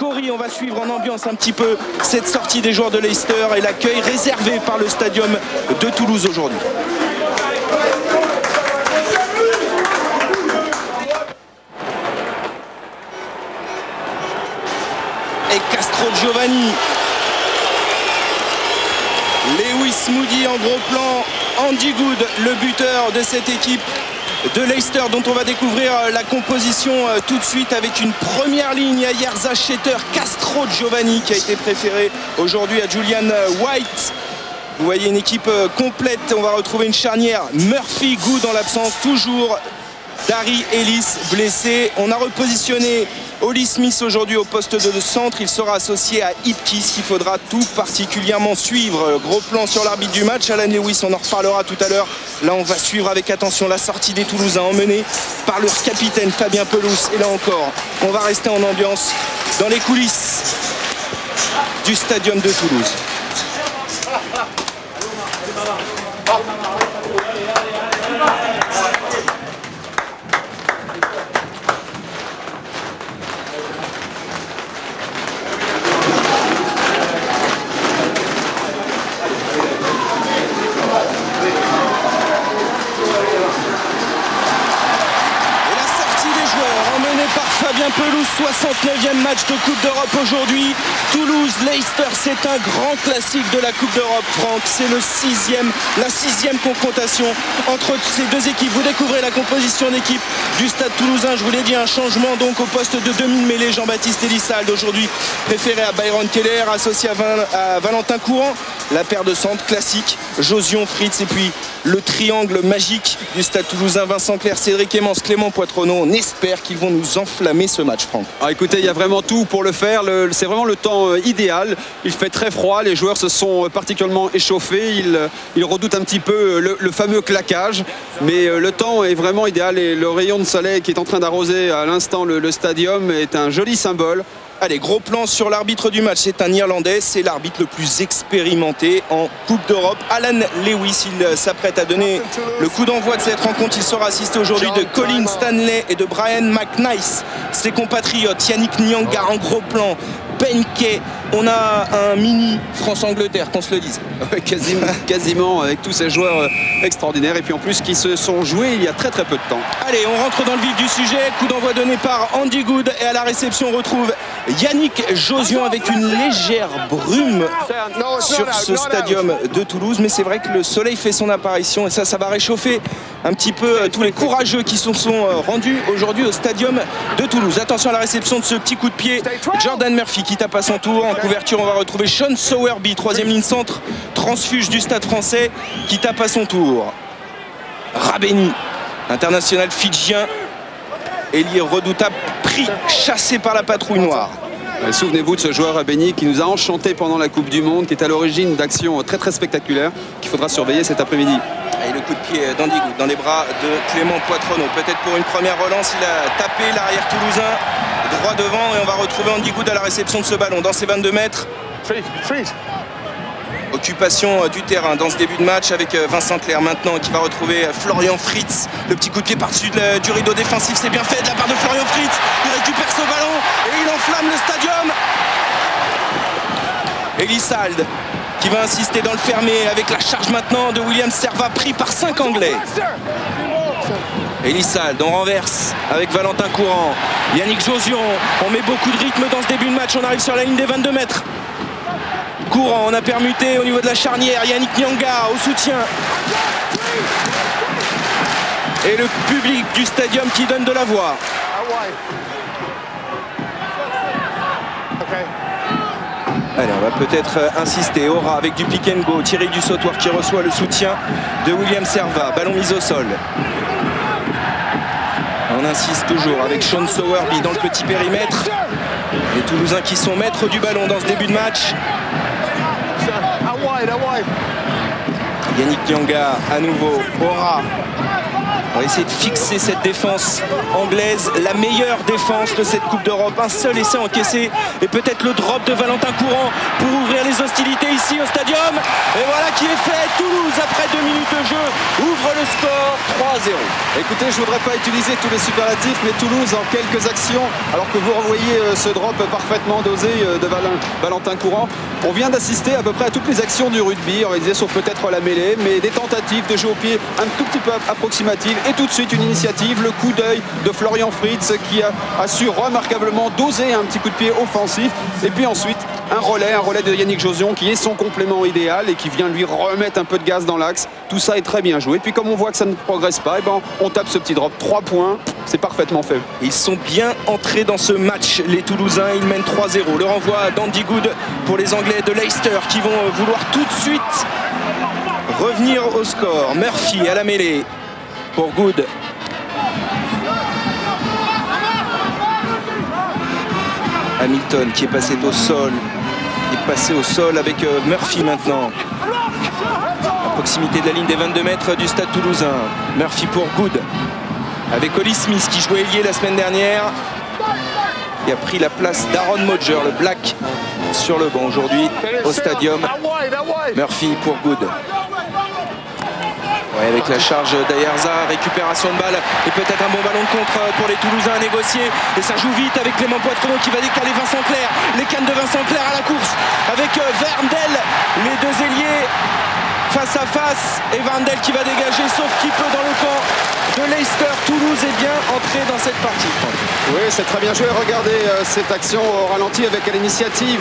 Cory. On va suivre en ambiance un petit peu cette sortie des joueurs de Leicester et l'accueil réservé par le stadium de Toulouse aujourd'hui. Et Castrogiovanni, Lewis Moody en gros plan, Andy Goode, le buteur de cette équipe de Leicester dont on va découvrir la composition tout de suite avec une première ligne à Yerza Shetter, Castrogiovanni qui a été préféré aujourd'hui à Julian White. Vous voyez une équipe complète, on va retrouver une charnière Murphy, Goode en l'absence, toujours Dari Ellis blessé. On a repositionné Oli Smith aujourd'hui au poste de centre. Il sera associé à Ipkiss qu'il faudra tout particulièrement suivre. Gros plan sur l'arbitre du match, Alan Lewis, on en reparlera tout à l'heure. Là on va suivre avec attention la sortie des Toulousains emmenée par leur capitaine Fabien Pelous. Et là encore, on va rester en ambiance dans les coulisses du stadium de Toulouse. Fabien Pelous, 69e match de Coupe d'Europe aujourd'hui. Toulouse-Leicester, c'est un grand classique de la Coupe d'Europe, Franck. C'est la sixième confrontation entre ces deux équipes. Vous découvrez la composition d'équipe du Stade Toulousain. Je vous l'ai dit, un changement donc au poste de demi-mêlée. Jean-Baptiste Elissalde aujourd'hui préféré à Byron Keller, associé à Valentin Courant. La paire de centre classique, Josion, Fritz et puis le triangle magique du Stade Toulousain, Vincent Clerc, Cédric Emmens, Clément Poitronneau. On espère qu'ils vont nous enflammer ce match, Franck. Écoutez, il y a vraiment tout pour le faire. C'est vraiment le temps idéal. Il fait très froid. Les joueurs se sont particulièrement échauffés. Ils redoutent un petit peu le fameux claquage. Mais le temps est vraiment idéal. Et le rayon de soleil qui est en train d'arroser à l'instant le stadium est un joli symbole. Allez, gros plan sur l'arbitre du match, c'est un Irlandais, c'est l'arbitre le plus expérimenté en Coupe d'Europe. Alan Lewis, il s'apprête à donner le coup d'envoi de cette rencontre. Il sera assisté aujourd'hui de Colin Stanley et de Brian McNice. Ses compatriotes, Yannick Nyanga en gros plan, Ben Kay. On a un mini France-Angleterre, qu'on se le dise. Quasiment, avec tous ces joueurs extraordinaires. Et puis en plus, qui se sont joués il y a très peu de temps. Allez, on rentre dans le vif du sujet. Coup d'envoi donné par Andy Goode. Et à la réception, on retrouve Yannick Josion avec une légère brume sur ce stadium de Toulouse. Mais c'est vrai que le soleil fait son apparition. Et ça va réchauffer un petit peu tous les courageux qui se sont rendus aujourd'hui au stadium de Toulouse. Attention à la réception de ce petit coup de pied. Jordan Murphy qui tape à son tour. En couverture, on va retrouver Sean Sowerby, troisième ligne centre, transfuge du Stade français, qui tape à son tour. Rabeni, international fidjien, ailier redoutable, pris, chassé par la patrouille noire. Souvenez-vous de ce joueur Rabeni qui nous a enchanté pendant la Coupe du Monde, qui est à l'origine d'actions très spectaculaires qu'il faudra surveiller cet après-midi. Et le coup de pied d'Andy Goode dans les bras de Clément Poitronneau. Peut-être pour une première relance, il a tapé l'arrière toulousain droit devant et on va retrouver Andy Goode à la réception de ce ballon dans ses 22 mètres. Occupation du terrain dans ce début de match avec Vincent Clerc maintenant qui va retrouver Florian Fritz. Le petit coup de pied par-dessus du rideau défensif, c'est bien fait de la part de Florian Fritz. Il récupère ce ballon et il enflamme le stadium. Elissalde qui va insister dans le fermé avec la charge maintenant de William Serva pris par 5 Anglais. Elissalde, on renverse avec Valentin Courant. Yannick Josion, on met beaucoup de rythme dans ce début de match. On arrive sur la ligne des 22 mètres. Courant, on a permuté au niveau de la charnière. Yannick Nyanga au soutien. Et le public du stadium qui donne de la voix. Allez, on va peut-être insister. Aura avec du pick and go. Thierry Dussautoir qui reçoit le soutien de William Serva. Ballon mis au sol. On insiste toujours avec Sean Sowerby dans le petit périmètre. Les Toulousains qui sont maîtres du ballon dans ce début de match. Yannick Nyanga à nouveau. Aura On va essayer de fixer cette défense anglaise, la meilleure défense de cette Coupe d'Europe. Un seul essai encaissé et peut-être le drop de Valentin Courant pour ouvrir les hostilités ici au stadium. Et voilà qui est fait. Toulouse, après 2 minutes de jeu, ouvre le score 3-0. Écoutez, je ne voudrais pas utiliser tous les superlatifs, mais Toulouse en quelques actions, alors que vous revoyez ce drop parfaitement dosé de Valentin Courant, on vient d'assister à peu près à toutes les actions du rugby, on va dire, sauf peut-être la mêlée, mais des tentatives de jeu au pied un tout petit peu approximatives et tout de suite une initiative, le coup d'œil de Florian Fritz qui a su remarquablement doser un petit coup de pied offensif et puis ensuite un relais de Yannick Josion qui est son complément idéal et qui vient lui remettre un peu de gaz dans l'axe. Tout ça est très bien joué. Et puis comme on voit que ça ne progresse pas, et ben on tape ce petit drop. 3 points, c'est parfaitement fait. Ils sont bien entrés dans ce match, les Toulousains. Ils mènent 3-0. Le renvoi d'Andy Good pour les Anglais de Leicester qui vont vouloir tout de suite revenir au score. Murphy à la mêlée pour Good. Hamilton qui est passé au sol. Il est passé au sol avec Murphy maintenant. À proximité de la ligne des 22 mètres du stade toulousain. Murphy pour Good. Avec Oli Smith qui jouait ailier la semaine dernière. Il a pris la place d'Aaron Modger, le Black, sur le banc aujourd'hui au stadium. Murphy pour Good. Ouais, avec la charge d'Ayerza, récupération de balle et peut-être un bon ballon de contre pour les Toulousains à négocier. Et ça joue vite avec Clément Poitrenaud qui va décaler Vincent Clerc. Les cannes de Vincent Clerc à la course avec Verndel, les deux ailiers face à face. Et Verndel qui va dégager sauf qu'il peut dans le camp de Leicester. Toulouse est bien entré dans cette partie. Oui, c'est très bien joué. Regardez cette action au ralenti avec à l'initiative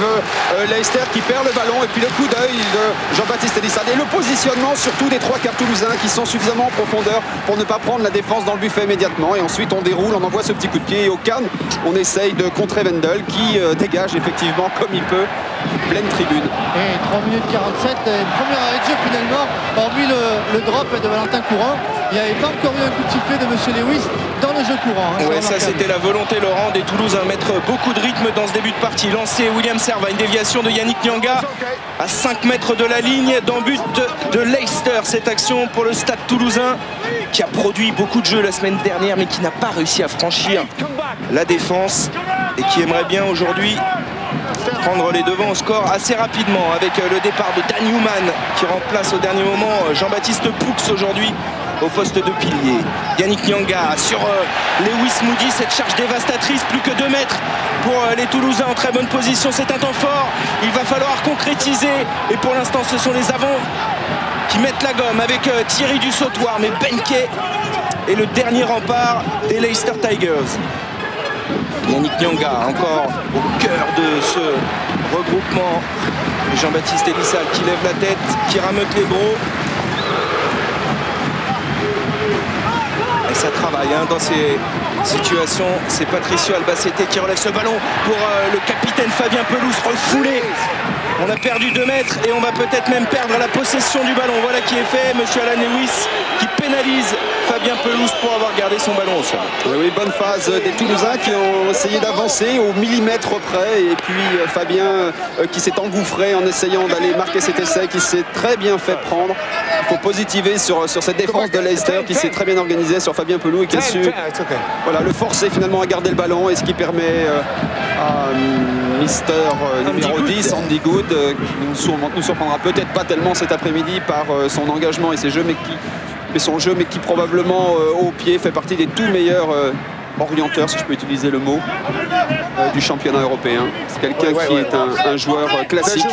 Leicester qui perd le ballon et puis le coup d'œil de Jean-Baptiste Elissade et le positionnement surtout des 3 quarts toulousains qui sont suffisamment en profondeur pour ne pas prendre la défense dans le buffet immédiatement. Et ensuite on déroule, on envoie ce petit coup de pied et au canne on essaye de contrer Wendel qui dégage effectivement comme il peut. Pleine tribune. Et 3 minutes 47, premier arrêt de jeu finalement, hormis le drop de Valentin Courant. Il n'y avait pas encore eu un coup de sifflet de M. Lewis dans le jeu courant. Ouais, ça c'était la volonté, Laurent, des Toulousains à mettre beaucoup de rythme dans ce début de partie. Lancé William Serva, une déviation de Yannick Nyanga à 5 mètres de la ligne dans but de Leicester. Cette action pour le stade toulousain qui a produit beaucoup de jeux la semaine dernière mais qui n'a pas réussi à franchir la défense et qui aimerait bien aujourd'hui prendre les devants au score assez rapidement avec le départ de Dan Newman qui remplace au dernier moment Jean-Baptiste Poux aujourd'hui au poste de pilier. Yannick Nyanga sur Lewis Moody, cette charge dévastatrice, plus que 2 mètres pour les Toulousains en très bonne position. C'est un temps fort, il va falloir concrétiser et pour l'instant ce sont les avants qui mettent la gomme avec Thierry Dussautoir, mais Benke est le dernier rempart des Leicester Tigers. Yannick Nyanga encore au cœur de ce regroupement. Jean-Baptiste Elissal qui lève la tête, qui rameute les gros. Et ça travaille dans ces situations. C'est Patricio Albacete qui relève ce ballon pour le capitaine Fabien Pelouse, refoulé. On a perdu 2 mètres et on va peut-être même perdre la possession du ballon. Voilà qui est fait. Monsieur Alan Lewis qui pénalise Fabien Pelouse pour avoir gardé son ballon au sol. Oui, bonne phase des Toulousains qui ont essayé d'avancer au millimètre près et puis Fabien qui s'est engouffré en essayant d'aller marquer cet essai qui s'est très bien fait prendre. Il faut positiver sur cette défense de Leicester qui s'est très bien organisée sur Fabien Pelouse et qui a su le forcer finalement à garder le ballon et ce qui permet à Mister numéro 10, Andy Good, qui nous surprendra peut-être pas tellement cet après-midi par son engagement et ses jeux, mais qui probablement au pied fait partie des tout meilleurs orienteurs, si je peux utiliser le mot, du championnat européen. C'est quelqu'un qui est un joueur classique.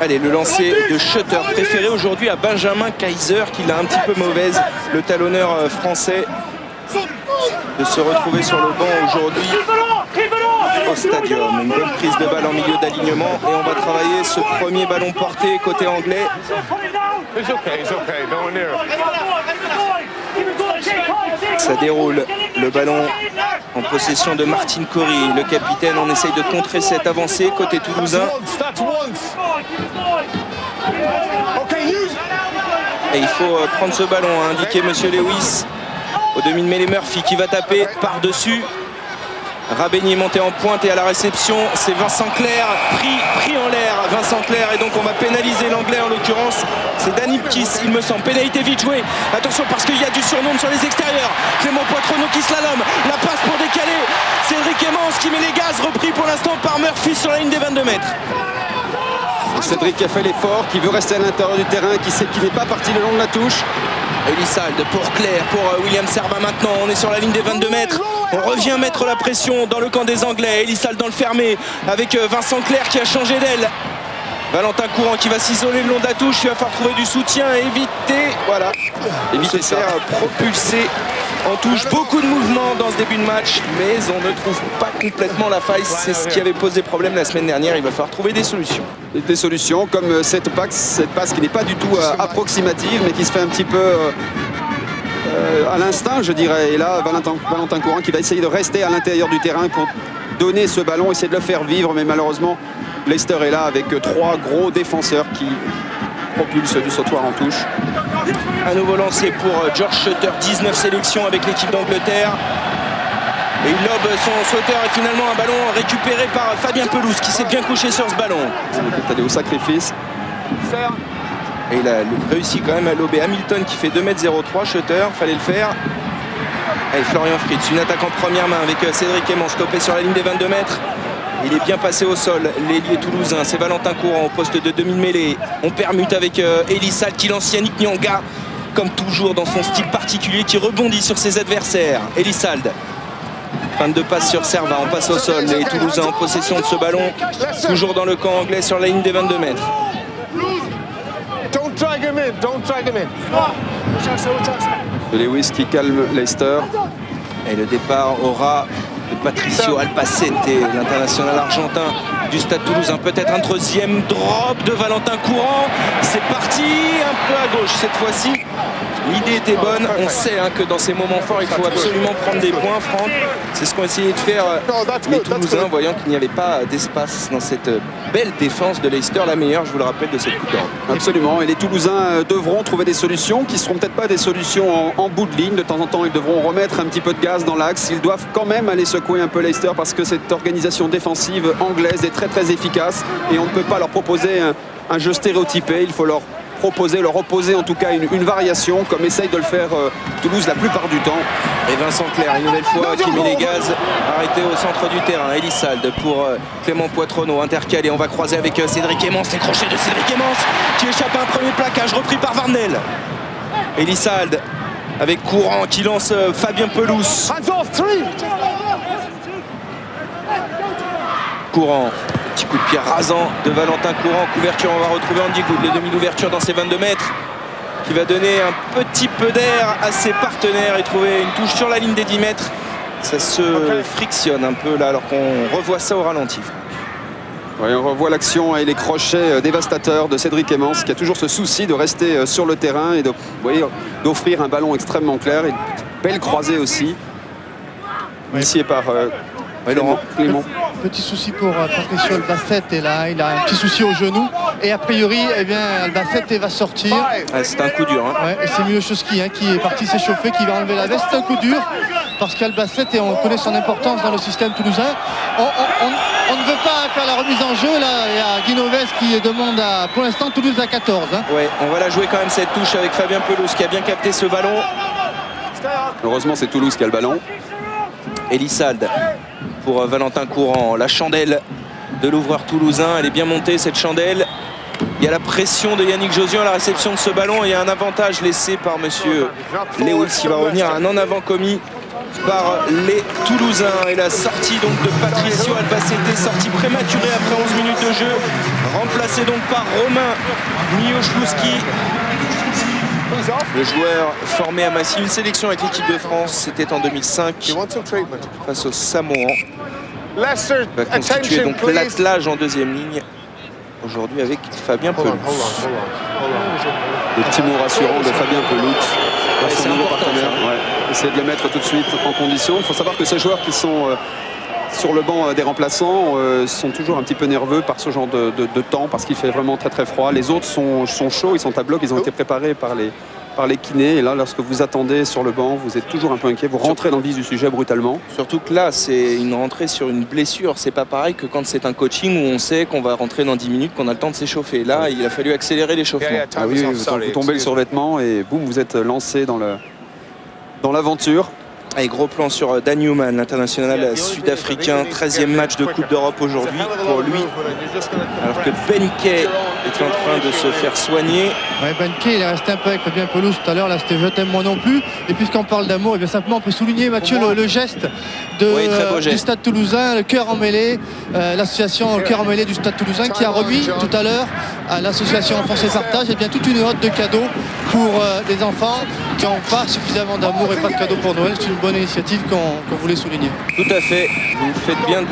Allez, le lancer de Shutter préféré aujourd'hui à Benjamin Kaiser qui l'a un petit peu mauvaise, le talonneur français, de se retrouver sur le banc aujourd'hui au stadium. Une bonne prise de balle en milieu d'alignement et on va travailler ce premier ballon porté côté anglais. Ça déroule, le ballon en possession de Martin Corry, le capitaine. On essaye de contrer cette avancée côté toulousain. Et il faut prendre ce ballon, a indiqué Monsieur Lewis. Au demi de mêlée, Murphy qui va taper par-dessus Rabeni est monté en pointe et à la réception, c'est Vincent Clerc, pris en l'air. Vincent Clerc, et donc on va pénaliser l'anglais en l'occurrence. C'est Danny Pkis, il me semble. Pénalité vite jouée. Attention parce qu'il y a du surnombre sur les extérieurs. Clément Poitronneau qui slalome. La passe pour décaler. Cédric Emmons qui met les gaz, repris pour l'instant par Murphy sur la ligne des 22 mètres. Cédric qui a fait l'effort, qui veut rester à l'intérieur du terrain, qui n'est pas parti le long de la touche. Elissalde pour Claire, pour William Servat maintenant. On est sur la ligne des 22 mètres. On revient mettre la pression dans le camp des Anglais. Elissalde dans le fermé avec Vincent Clerc qui a changé d'aile. Valentin Courant qui va s'isoler le long de la touche. Il va falloir trouver du soutien et éviter. Voilà. Éviter se faire propulser en touche. Beaucoup de mouvements dans ce début de match, mais on ne trouve pas complètement la faille. C'est ce qui avait posé problème la semaine dernière. Il va falloir trouver des solutions. Des solutions comme cette passe qui n'est pas du tout approximative, mais qui se fait un petit peu à l'instinct, je dirais. Et là, Valentin Courant qui va essayer de rester à l'intérieur du terrain pour donner ce ballon, essayer de le faire vivre, mais malheureusement, Leicester est là avec 3 gros défenseurs qui propulsent du sautoir en touche. Un nouveau lancé pour George Shutter, 19 sélections avec l'équipe d'Angleterre. Et il lobe son sauteur et finalement un ballon récupéré par Fabien Pelouse qui s'est bien couché sur ce ballon. Il est allé au sacrifice. Et il a réussi quand même à lober Hamilton qui fait 2,03 m. Shutter, fallait le faire. Et Florian Fritz, une attaque en première main avec Cédric Emmons stoppé sur la ligne des 22 mètres. Il est bien passé au sol, l'ailier toulousain, c'est Valentin Courant au poste de demi-mêlée. On permute avec Elissalde qui lance Yannick Nyanga, comme toujours dans son style particulier, qui rebondit sur ses adversaires. Elissalde, fin de passe sur Servat, on passe au sol. Les Toulousains en possession de ce ballon, toujours dans le camp anglais sur la ligne des 22 mètres. Lewis qui calme Leicester. Et le départ aura de Patricio Albacete, l'international argentin du Stade Toulousain. Peut-être un troisième drop de Valentin Courant. C'est parti, un peu à gauche cette fois-ci. L'idée était bonne. On sait que dans ces moments forts, il faut absolument prendre des points, Franck. C'est ce qu'ont essayé de faire les Toulousains, voyant qu'il n'y avait pas d'espace dans cette belle défense de Leicester, la meilleure, je vous le rappelle, de cette Coupe d'Europe. Absolument, et les Toulousains devront trouver des solutions qui ne seront peut-être pas des solutions en bout de ligne. De temps en temps, ils devront remettre un petit peu de gaz dans l'axe. Ils doivent quand même aller secouer un peu Leicester parce que cette organisation défensive anglaise est très très efficace et on ne peut pas leur proposer un jeu stéréotypé. Il faut leur opposer en tout cas une variation comme essaye de le faire Toulouse la plupart du temps. Et Vincent Clerc une nouvelle fois qui met les gaz, arrêté au centre du terrain. Elissalde pour Clément Poitronneau, intercalé. On va croiser avec Cédric Emmons, les crochets de Cédric Emmons qui échappe à un premier plaquage repris par Varnel. Elissalde avec Courant qui lance Fabien Pelouse. Courant, petit coup de pied rasant de Valentin Courant. Couverture, on va retrouver Andy Good, les demi d'ouverture dans ses 22 mètres, qui va donner un petit peu d'air à ses partenaires et trouver une touche sur la ligne des 10 mètres. Ça se frictionne un peu là alors qu'on revoit ça au ralenti. Oui, on revoit l'action et les crochets dévastateurs de Cédric Emmons qui a toujours ce souci de rester sur le terrain et d'offrir un ballon extrêmement clair. Et une belle croisée aussi, initiée par Clément. Petit souci pour Patricio Albacete, et là il a un petit souci au genou et a priori Albacete va sortir. C'est un coup dur. Ouais, et c'est Miloszewski qui est parti s'échauffer, qui va enlever la veste. C'est un coup dur parce qu'Albacete, on connaît son importance dans le système toulousain. On ne veut pas faire la remise en jeu. Là, il y a Guinoves qui demande pour l'instant Toulouse à 14. Ouais, on va la jouer quand même cette touche avec Fabien Pelouse qui a bien capté ce ballon. Heureusement c'est Toulouse qui a le ballon. Elissalde pour Valentin Courant, la chandelle de l'ouvreur toulousain, elle est bien montée cette chandelle. Il y a la pression de Yannick Josian à la réception de ce ballon et il y a un avantage laissé par monsieur Lewis qui va revenir à un en avant commis par les Toulousains. Et la sortie donc de Patricio Albacete, sortie prématurée après 11 minutes de jeu, remplacé donc par Romain Miłoszewski, le joueur formé à Massy. Une sélection avec l'équipe de France, c'était en 2005 face aux Samoans. Il va constituer donc l'attelage en deuxième ligne aujourd'hui avec Fabien Pelouse. Le petit mot rassurant de Fabien Pelouse, son nouveau partenaire. Essayer de le mettre tout de suite en condition. Il faut savoir que ces joueurs qui sont sur le banc des remplaçants sont toujours un petit peu nerveux par ce genre de temps parce qu'il fait vraiment très très froid. Les autres sont chauds, ils sont à bloc, ils ont été préparés par par les kinés. Et là, lorsque vous attendez sur le banc, vous êtes toujours un peu inquiet. Vous rentrez dans le vif du sujet brutalement. Surtout que là, c'est une rentrée sur une blessure. C'est pas pareil que quand c'est un coaching où on sait qu'on va rentrer dans 10 minutes, qu'on a le temps de s'échauffer. Là, il a fallu accélérer l'échauffement. Ah oui, vous tombez le survêtement et boum, vous êtes lancé dans l'aventure. Et gros plan sur Dan Newman, l'international sud-africain, 13e match de Coupe d'Europe aujourd'hui pour lui. Alors que Ben Kay est en train de se faire soigner. Ouais, Ben Kay, il est resté un peu avec Fabien Pelouse tout à l'heure. Là, c'était je t'aime moi non plus. Et puisqu'on parle d'amour, et bien simplement, on peut souligner, Mathieu, le geste du Stade Toulousain, le cœur emmêlé, l'association Cœur emmêlé du Stade Toulousain qui a remis tout à l'heure à l'association Enfance et Partage et bien toute une hotte de cadeaux pour les enfants qui n'ont pas suffisamment d'amour et pas de cadeaux pour Noël. C'est une bonne initiative qu'on voulait souligner. Tout à fait, vous faites bien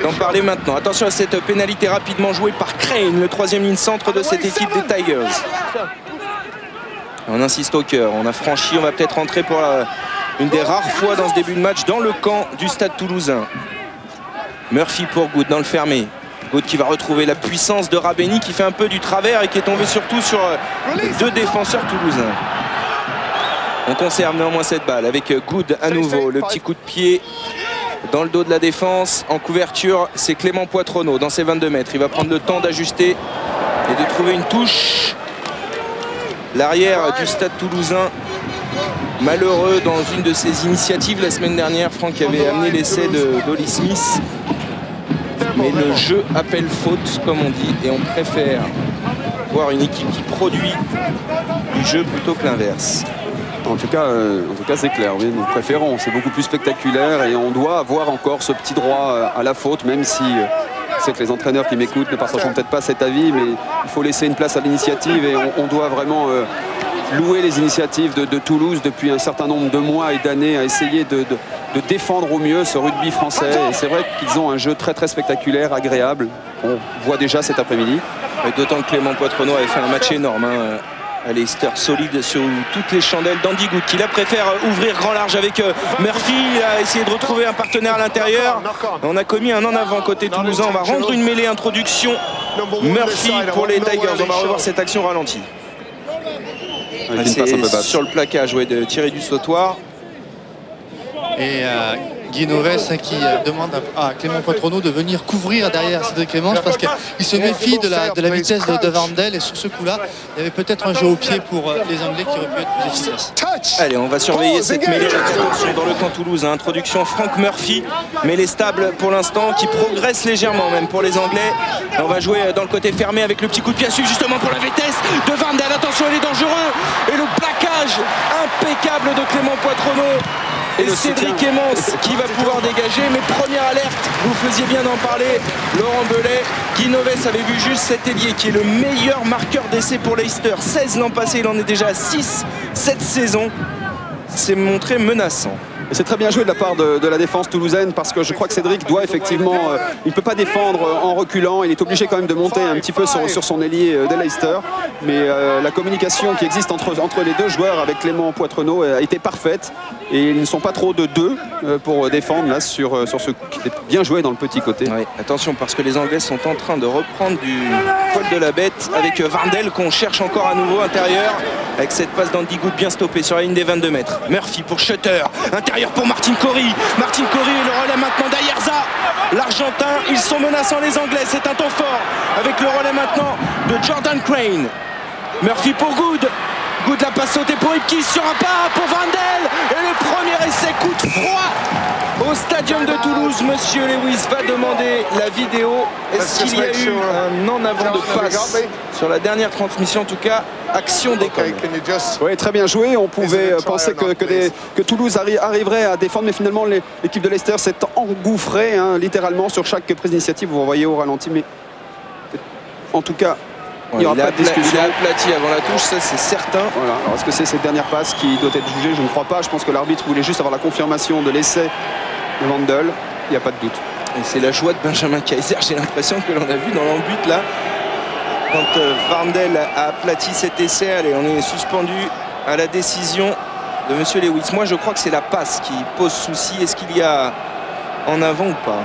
d'en parler maintenant. Attention à cette pénalité rapidement jouée par Crane, le 3e ligne centre de cette équipe des Tigers. On insiste au cœur, on a franchi, on va peut-être rentrer pour une des rares fois dans ce début de match dans le camp du Stade Toulousain. Murphy pour Good dans le fermé. Good qui va retrouver la puissance de Rabeni qui fait un peu du travers et qui est tombé surtout sur les 2 défenseurs toulousains. On conserve néanmoins cette balle avec Good à nouveau. Le petit coup de pied dans le dos de la défense. En couverture, c'est Clément Poitronneau dans ses 22 mètres. Il va prendre le temps d'ajuster et de trouver une touche. L'arrière du Stade Toulousain, malheureux dans une de ses initiatives la semaine dernière. Franck avait amené l'essai d'Oli Smith. Mais le jeu appelle faute, comme on dit, et on préfère voir une équipe qui produit du jeu plutôt que l'inverse. En tout cas c'est clair, oui, nous préférons, c'est beaucoup plus spectaculaire et on doit avoir encore ce petit droit à la faute, même si c'est que les entraîneurs qui m'écoutent ne partageront peut-être pas cet avis, mais il faut laisser une place à l'initiative et on doit vraiment louer les initiatives de Toulouse depuis un certain nombre de mois et d'années à essayer de défendre au mieux ce rugby français. Et c'est vrai qu'ils ont un jeu très très spectaculaire, agréable, on voit déjà cet après-midi. D'autant que Clément Poitronneau avait fait un match énorme, à Leicester, solide sur toutes les chandelles d'Andy Good qui là préfère ouvrir grand large avec Murphy. Il a essayé de retrouver un partenaire à l'intérieur. On a commis un en avant côté toulousain. On va rendre une mêlée introduction. Murphy pour les Tigers. On va revoir cette action ralentie. C'est sur le plaquage de Thierry du Sautoir. Et Guy Noves qui demande à Clément Poitronneau de venir couvrir derrière Cédric Clémence parce qu'il se méfie de la vitesse de Vandel et sur ce coup-là, il y avait peut-être un jeu au pied pour les Anglais qui auraient pu être plus efficaces. Allez, on va surveiller cette mêlée dans le camp Toulouse. Introduction Frank Murphy, mêlée stable pour l'instant, qui progresse légèrement même pour les Anglais. Et on va jouer dans le côté fermé avec le petit coup de pied à suivre justement pour la vitesse de Vandel. Attention, il est dangereux. Et le plaquage impeccable de Clément Poitronneau. Et Cédric Clémence qui va pouvoir dégager. Mais première alerte, vous faisiez bien d'en parler, Laurent Belay. Guy Noves avait vu juste cet ailier qui est le meilleur marqueur d'essai pour Leicester. 16 l'an passé, il en est déjà à 6 cette saison. C'est montré menaçant. Et c'est très bien joué de la part de la défense toulousaine parce que je crois que Cédric doit effectivement, il ne peut pas défendre en reculant, il est obligé quand même de monter un petit peu sur son ailier de Leicester, mais la communication qui existe entre les deux joueurs avec Clément Poitronneau a été parfaite et ils ne sont pas trop de deux pour défendre là sur ce coup qui était bien joué dans le petit côté. Oui, attention parce que les Anglais sont en train de reprendre du poil de la bête avec Vandel qu'on cherche encore à nouveau intérieur avec cette passe d'Andy Good bien stoppée sur la ligne des 22 mètres. Murphy pour Shutter, intérieur pour Martin Corry. Martin Corry et le relais maintenant d'Ayerza. L'Argentin, ils sont menaçants les Anglais, c'est un temps fort avec le relais maintenant de Jordan Crane. Murphy pour Good. Good la passe sautée pour Ipkiss sur un pas pour Vandel. Et le premier essai coup de froid au stadium de Toulouse. Monsieur Lewis va demander la vidéo. Est-ce qu'il y a eu un en avant de passe sur la dernière transmission? En tout cas, action d'école. Oui, très bien joué. On pouvait penser que Toulouse arriverait à défendre, mais finalement l'équipe de Leicester s'est engouffrée littéralement sur chaque prise d'initiative. Vous voyez au ralenti, mais en tout cas, il n'y aura pas de discussion. Il a aplati avant la touche, ça c'est certain. Voilà. Alors est-ce que c'est cette dernière passe qui doit être jugée? Je ne crois pas. Je pense que l'arbitre voulait juste avoir la confirmation de l'essai de Vandel. Il n'y a pas de doute. Et c'est la joie de Benjamin Kaiser, j'ai l'impression que l'on a vu dans l'embut là. Quand Vandel a aplati cet essai, allez, on est suspendu à la décision de monsieur Lewis. Moi je crois que c'est la passe qui pose souci. Est-ce qu'il y a en avant ou pas?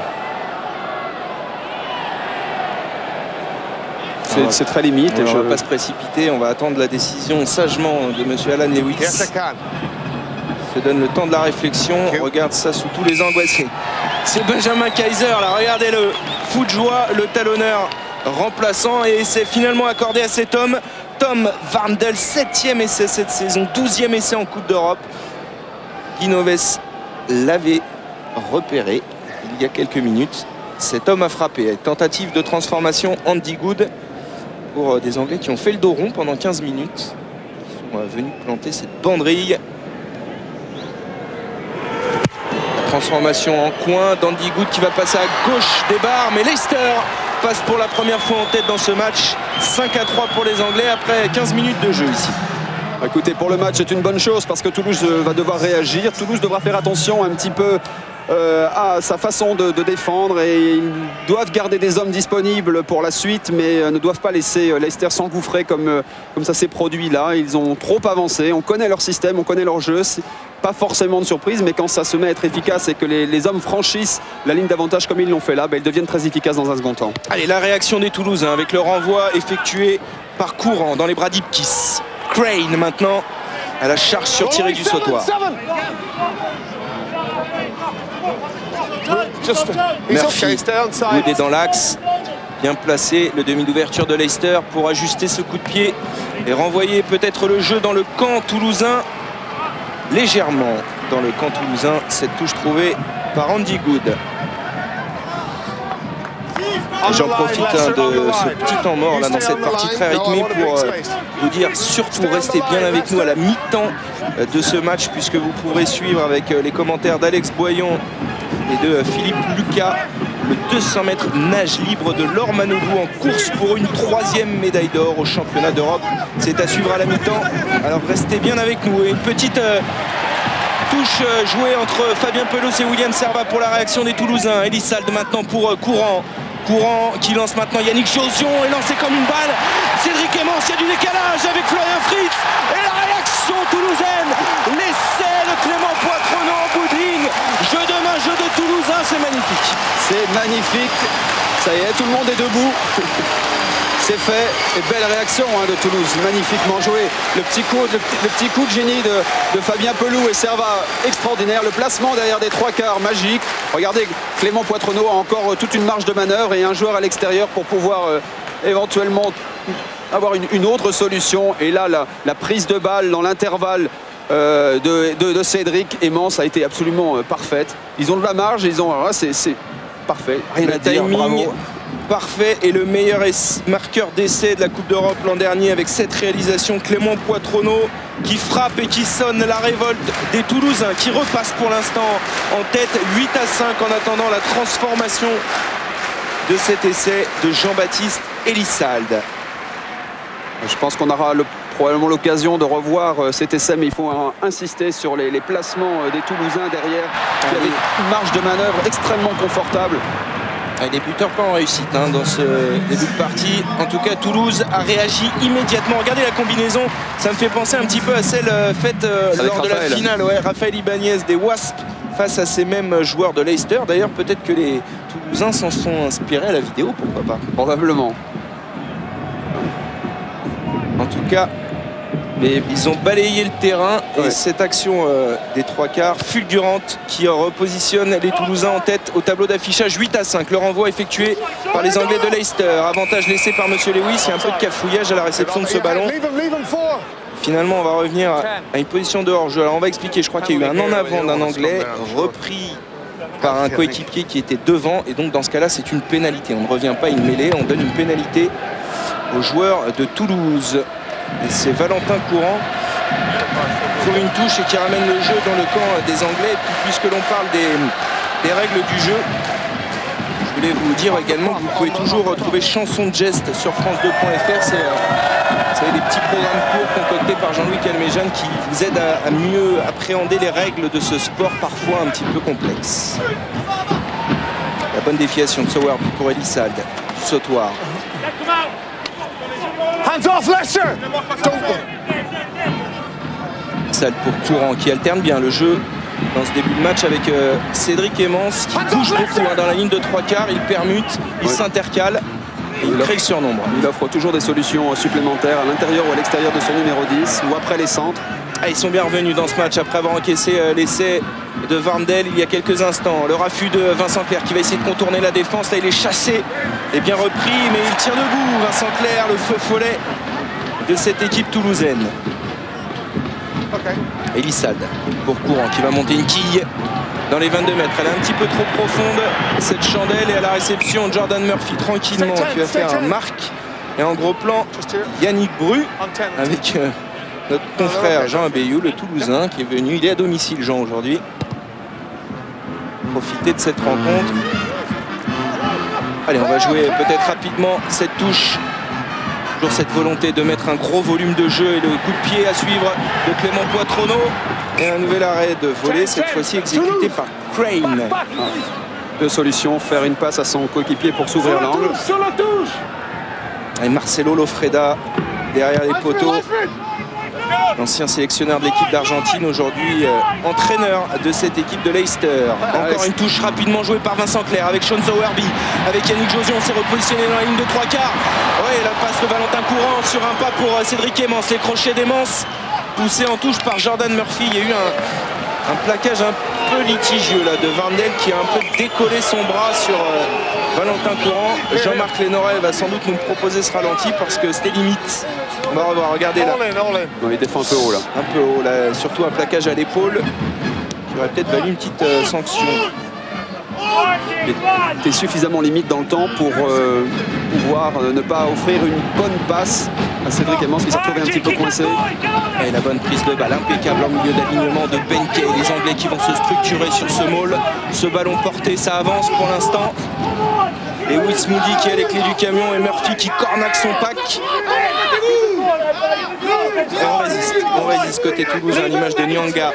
c'est très limite. On ne va pas se précipiter, on va attendre la décision sagement de M. Alan Lewis. Se donne le temps de la réflexion. On regarde ça sous tous les angles. Ouais, c'est Benjamin Kaiser, là, regardez-le. Fou de joie, le talonneur remplaçant, et c'est finalement accordé à cet homme, Tom Warndel, 7e essai cette saison, 12e essai en Coupe d'Europe. Guinoves l'avait repéré il y a quelques minutes. Cet homme a frappé. Tentative de transformation Andy Good pour des Anglais qui ont fait le dos rond pendant 15 minutes. Ils sont venus planter cette banderille. Transformation en coin d'Andy Good qui va passer à gauche des barres, mais Leicester passe pour la première fois en tête dans ce match. 5-3 pour les Anglais après 15 minutes de jeu ici. Écoutez, pour le match, c'est une bonne chose parce que Toulouse va devoir réagir. Toulouse devra faire attention un petit peu à sa façon de défendre, et ils doivent garder des hommes disponibles pour la suite, mais ne doivent pas laisser Leicester s'engouffrer comme ça s'est produit là. Ils ont trop avancé, on connaît leur système, on connaît leur jeu. Pas forcément de surprise, mais quand ça se met à être efficace et que les hommes franchissent la ligne d'avantage comme ils l'ont fait là, ils deviennent très efficaces dans un second temps. Allez, la réaction des Toulousains avec le renvoi effectué par Courant dans les bras d'Ipkiss. Crane maintenant à la charge sur tiré du sautoir. Murphy, Wood est dans l'axe, bien placé, le demi d'ouverture de Leicester pour ajuster ce coup de pied et renvoyer peut-être le jeu dans le camp toulousain. Légèrement dans le camp toulousain, cette touche trouvée par Andy Good. J'en profite de ce petit temps mort là, dans cette partie très rythmée pour vous dire surtout restez bien avec nous à la mi-temps de ce match, puisque vous pourrez suivre avec les commentaires d'Alex Boyon et de Philippe Lucas le 200 mètres nage libre de Laure Manodou en course pour une 3e médaille d'or au championnat d'Europe. C'est à suivre à la mi-temps, alors restez bien avec nous. Et une petite touche jouée entre Fabien Pelos et William Servat pour la réaction des Toulousains. Elissalde maintenant pour Courant. Courant qui lance maintenant Yannick Josion, est lancé comme une balle. Cédric Emmons, il y a du décalage avec Florian Fritz. Et la réaction toulousaine. L'essai de Clément Poitrenaud en bout de ligne. Jeu de main, jeu de Toulousain, c'est magnifique. C'est magnifique. Ça y est, tout le monde est debout. C'est fait. Et belle réaction de Toulouse, magnifiquement joué. Le petit coup de génie de Fabien Pelou et Servat, extraordinaire. Le placement derrière des trois quarts, magique. Regardez, Clément Poitrenaud a encore toute une marge de manœuvre et un joueur à l'extérieur pour pouvoir éventuellement avoir une autre solution. Et là, la prise de balle dans l'intervalle de Cédric Emmons a été absolument parfaite. Ils ont de la marge, c'est parfait. Rien à dire, bravo. Parfait, et le meilleur marqueur d'essai de la Coupe d'Europe l'an dernier avec cette réalisation, Clément Poitrenaud qui frappe et qui sonne la révolte des Toulousains qui repasse pour l'instant en tête 8-5 en attendant la transformation de cet essai de Jean-Baptiste Elissalde. Je pense qu'on aura probablement l'occasion de revoir cet essai, mais il faut insister sur les placements des Toulousains derrière qui avaient une marge de manœuvre extrêmement confortable. Les buteurs pas en réussite dans ce début de partie. En tout cas, Toulouse a réagi immédiatement. Regardez la combinaison, ça me fait penser un petit peu à celle faite lors de la finale. Ouais, Raphaël Ibanez des Wasps face à ces mêmes joueurs de Leicester. D'ailleurs, peut-être que les Toulousains s'en sont inspirés à la vidéo, pourquoi pas. Probablement. En tout cas, mais ils ont balayé le terrain et cette action des trois quarts fulgurante qui repositionne les Toulousains en tête au tableau d'affichage 8-5. Le renvoi effectué par les Anglais de Leicester. Avantage laissé par Monsieur Lewis. Il y a un peu de cafouillage à la réception de ce ballon. Finalement, on va revenir à une position de hors-jeu. Alors on va expliquer. Je crois qu'il y a eu un en avant d'un Anglais repris par un coéquipier qui était devant. Et donc dans ce cas-là, c'est une pénalité. On ne revient pas à une mêlée. On donne une pénalité aux joueurs de Toulouse. Et c'est Valentin Courant qui trouve une touche et qui ramène le jeu dans le camp des Anglais. Et puis, puisque l'on parle des règles du jeu, je voulais vous dire également que vous pouvez toujours retrouver Chanson de geste sur France2.fr. C'est les petits programmes courts concoctés par Jean-Louis Calmejane qui vous aident à mieux appréhender les règles de ce sport parfois un petit peu complexe. La bonne déviation de Sowerby pour Elissalde. Sautoir. Hands off Leicester. Salle pour Courant qui alterne bien le jeu dans ce début de match avec Cédric Emmons qui bouge beaucoup dans la ligne de trois quarts. Il permute, il s'intercale. il crée le surnombre. Il offre toujours des solutions supplémentaires à l'intérieur ou à l'extérieur de son numéro 10 ou après les centres. Ah, ils sont bien revenus dans ce match après avoir encaissé l'essai de Varndell il y a quelques instants. Le raffut de Vincent Clerc qui va essayer de contourner la défense. Là, il est chassé et bien repris, mais il tire debout. Vincent Clerc, le feu follet de cette équipe toulousaine. Elissalde pour Courant qui va monter une quille dans les 22 mètres. Elle est un petit peu trop profonde, cette chandelle. Et à la réception, Jordan Murphy tranquillement qui va faire un marque. Et en gros plan, Yannick Bru avec notre confrère Jean Abeyou, le Toulousain, qui est venu. Il est à domicile, Jean, aujourd'hui. Profiter de cette rencontre. Allez, on va jouer peut-être rapidement cette touche. Toujours cette volonté de mettre un gros volume de jeu et le coup de pied à suivre de Clément Poitronneau. Et un nouvel arrêt de volée, cette fois-ci exécuté par Crane. Deux solutions, faire une passe à son coéquipier pour s'ouvrir l'angle. Et Marcelo Lofreda derrière les poteaux. L'ancien sélectionneur de l'équipe d'Argentine, aujourd'hui entraîneur de cette équipe de Leicester. Encore une touche rapidement jouée par Vincent Clerc avec Sean Sowerby, avec Yannick Josion. On s'est repositionné dans la ligne de 3/4. Ouais, la passe de Valentin Courant sur un pas pour Cédric Emmens. Les crochets d'Emmens poussés en touche par Jordan Murphy. Il y a eu un plaquage un peu litigieux là de Varndell qui a un peu décollé son bras sur Valentin Courant. Jean-Marc Lénorel va sans doute nous proposer ce ralenti parce que c'était limite. On va revoir, regardez là. Non, il défend un peu haut là. Un peu haut là, surtout un plaquage à l'épaule qui aurait peut-être valu une petite sanction. Il est suffisamment limite dans le temps pour pouvoir ne pas offrir une bonne passe à Cédric Emmens qui s'est retrouvé un petit peu coincé. Et la bonne prise de balle impeccable en milieu d'alignement de Benkei. Les Anglais qui vont se structurer sur ce maul. Ce ballon porté, ça avance pour l'instant. Et Wiss Moody qui a les clés du camion et Murphy qui cornaque son pack. Et on résiste côté Toulouse à l'image de Nyanga.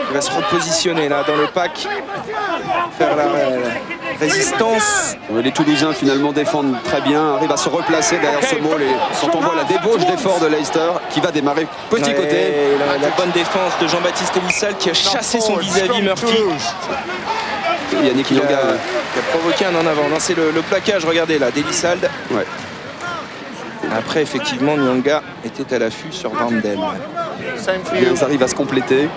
Il va se repositionner là dans le pack. Faire la résistance. Les Toulousains finalement défendent très bien, arrivent à se replacer derrière ce maul et quand on voit la débauche d'effort de Leicester qui va démarrer petit côté. La bonne défense de Jean-Baptiste Elissalde qui a chassé son vis-à-vis Murphy. Et Yannick Nyanga qui a provoqué un en avant. Non, c'est le plaquage, regardez là, d'Elissalde. Ouais. Après, effectivement, Nyanga était à l'affût sur Varndell. Ils arrivent à se compléter.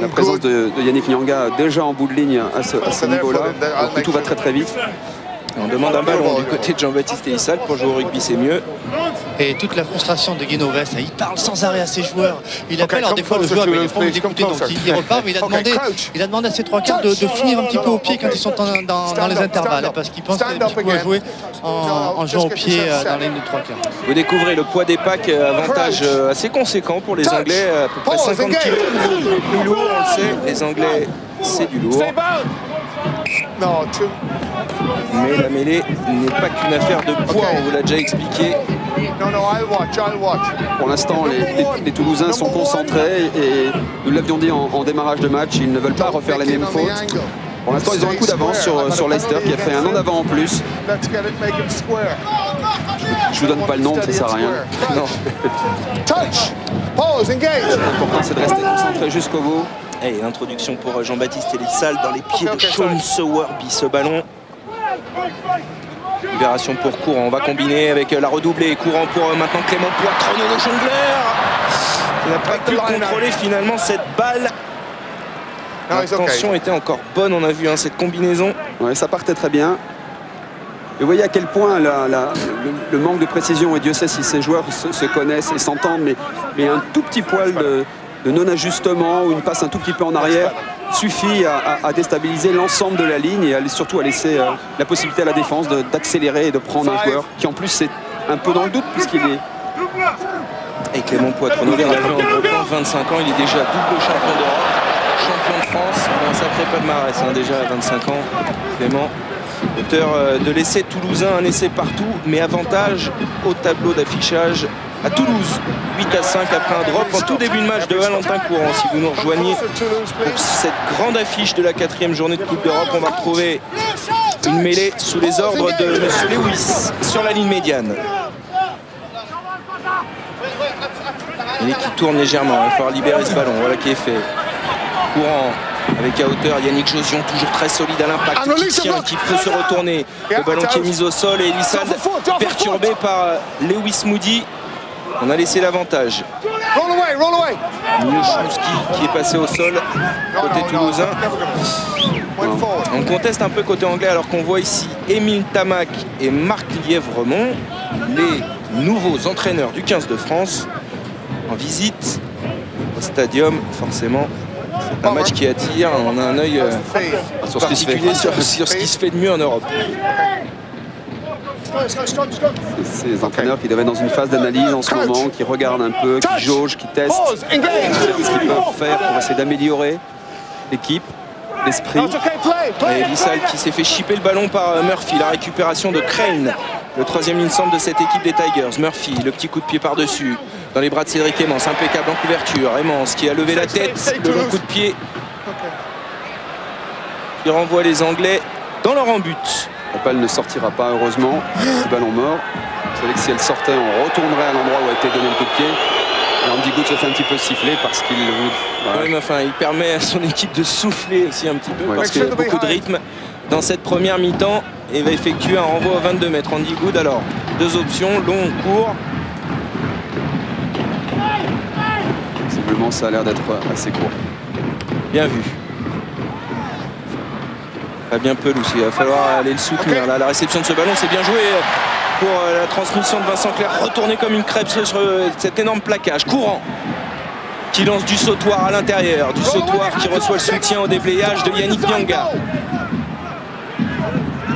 La présence de Yannick Nyanga déjà en bout de ligne à ce niveau-là. Donc tout va très très vite. On demande un ballon du côté de Jean-Baptiste Elissalde. Pour jouer au rugby, c'est mieux. Et toute la frustration de Guinoves, il parle sans arrêt à ses joueurs. Il appelle, alors des fois le joueur il n'a pas envie d'écouter, donc il repart, mais il a demandé à ses 3/4 de finir un petit peu au pied quand ils sont dans les intervalles, parce qu'il pense qu'il y a un petit coup à jouer en jouant au pied dans la ligne de 3/4. Vous découvrez le poids des packs, avantage assez conséquent pour les Anglais, à peu près 50 kg plus lourd, on le sait. Les Anglais, c'est du lourd. Mais la mêlée n'est pas qu'une affaire de poids, on vous l'a déjà expliqué. Pour l'instant, les Toulousains sont concentrés et nous l'avions dit en démarrage de match, ils ne veulent pas refaire les mêmes fautes. Pour l'instant, ils ont un coup d'avance sur Leicester qui a fait un an d'avant en plus. Je vous donne pas le nom, ça sert à rien. Non. L'important, c'est de rester concentré jusqu'au bout. Et l'introduction pour Jean-Baptiste Elissalde dans les pieds de Sean Sowerby, ce ballon. Libération pour Courant, on va combiner avec la redoublée. Courant pour maintenant Clément Poitronneau, le jongleur. Il n'a pas pu contrôler finalement cette balle. L'intention était encore bonne, on a vu cette combinaison. Ouais, ça partait très bien. Et vous voyez à quel point le manque de précision, et Dieu sait si ces joueurs se connaissent et s'entendent, mais un tout petit poil de non-ajustement ou une passe un tout petit peu en arrière suffit à déstabiliser l'ensemble de la ligne et surtout à laisser la possibilité à la défense d'accélérer et de prendre un joueur qui en plus c'est un peu dans le doute puisqu'il est... Et Clément Poitronneau, on l'a vu en gros plan, 25 ans, il est déjà double champion d'Europe, champion de France, un sacré palmarès déjà à 25 ans, Clément. Auteur de l'essai toulousain, un essai partout, mais avantage au tableau d'affichage à Toulouse, 8-5 après un drop en tout début de match de Valentin Courant. Si vous nous rejoignez pour cette grande affiche de la 4e journée de Coupe d'Europe, on va retrouver une mêlée sous les ordres de M. Lewis sur la ligne médiane. Il est qui tourne légèrement, il va falloir libérer ce ballon, voilà qui est fait. Courant avec à hauteur Yannick Josion, toujours très solide à l'impact, qui tient, qui peut se retourner. Le ballon qui est mis au sol et Elissalde perturbé par Lewis Moody. On a laissé l'avantage. Miłoszewski qui est passé au sol côté toulousain. On conteste un peu côté anglais alors qu'on voit ici Émile Tamac et Marc Lièvremont, les nouveaux entraîneurs du 15 de France, en visite au stadium. Forcément, c'est un match qui attire. On a un œil sur ce qui se fait. sur ce qui se fait de mieux en Europe. Ces entraîneurs qui doivent être dans une phase d'analyse en ce moment, qui regardent un peu, qui jaugent, qui testent ce qu'ils peuvent faire pour essayer d'améliorer l'équipe, l'esprit. Et Elissalde qui s'est fait chipper le ballon par Murphy. La récupération de Crane, le troisième ligne centre de cette équipe des Tigers. Murphy, le petit coup de pied par-dessus dans les bras de Cédric Emmons, impeccable en couverture. Emmons qui a levé la tête, le long coup de pied qui renvoie les Anglais dans leur embut. La balle ne sortira pas, heureusement. Ce ballon mort. Vous savez que si elle sortait, on retournerait à l'endroit où a été donné le coup de pied. Et Andy Goode se fait un petit peu siffler parce qu'il veut. Voilà. Oui, mais enfin, il permet à son équipe de souffler aussi un petit peu, parce qu'il y a beaucoup de rythme dans cette première mi-temps et va effectuer un renvoi à 22 mètres. Andy Goode, alors, deux options, long ou court. Visiblement, ça a l'air d'être assez court. Bien vu. Fabien Pelouse, il va falloir aller le soutenir. Là, la réception de ce ballon, c'est bien joué pour la transmission de Vincent Clerc. Retourné comme une crêpe sur cet énorme plaquage. Courant qui lance du sautoir à l'intérieur. Du sautoir qui reçoit le soutien au déblayage de Yannick Nyanga.